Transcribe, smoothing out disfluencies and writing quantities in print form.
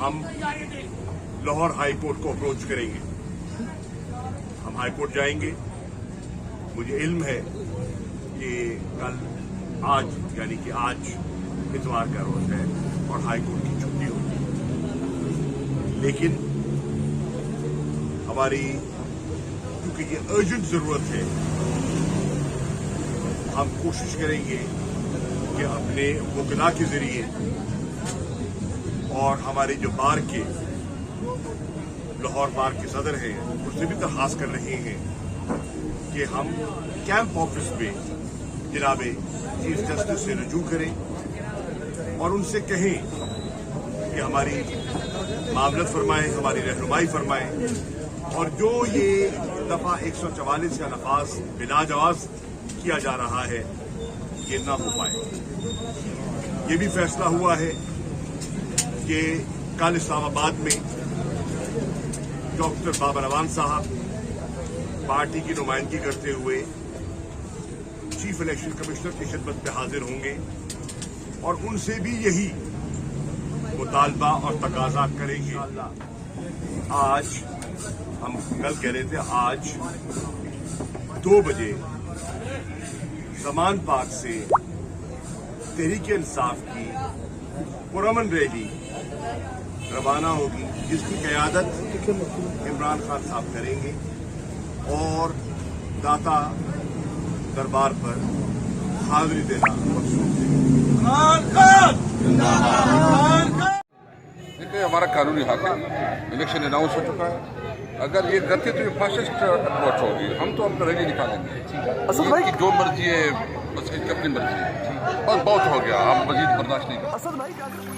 हम Lahore high court को approach करेंगे। हम हाई कोर्ट जाएंगे। मुझे इल्म है कि आज यानी कि आज इतवार का रोज है और हाई कोर्ट की छुट्टी होगी, लेकिन हमारी क्योंकि ये अर्जेंट जरूरत है, हम कोशिश करेंगे कि अपने वकीला के जरिए और हमारे जो बार के लाहौर बार के सदर हैं उससे भी दरखास्त कर रहे हैं कि हम कैंप ऑफिस में जनाब चीफ जस्टिस से रजू करें और उनसे कहें कि हमारी मामलत फरमाएं, हमारी रहनुमाई फरमाएं और जो ये दफा 144 का नफाज बिला जवाज किया जा रहा है ये ना हो पाए। ये भी फैसला हुआ है कि कल इस्लामाबाद में डॉक्टर बाबर अवान साहब पार्टी की नुमाइंदगी करते हुए चीफ इलेक्शन कमिश्नर की खिदमत में हाजिर होंगे और उनसे भी यही मुतालबा और तकाजा करेंगे। आज हम कल कह रहे थे, आज 2 बजे समान पाक से तहरीक इंसाफ की पुरअमन रैली रवाना होगी, जिसकी क़यादत इमरान खान साहब करेंगे और दाता दरबार पर हाजिरी देना मकसूद है। देखिए, हमारा कानूनी हक है, इलेक्शन अनाउंस हो चुका है। अगर ये करते तो ये फासिस्ट अप्रोच होगी। हम तो अपना रैली निकालेंगे, इनकी जो मर्जी है बस, इनकी अपनी मर्जी है, बस बहुत हो गया, हम मजीद बर्दाश्त नहीं कर।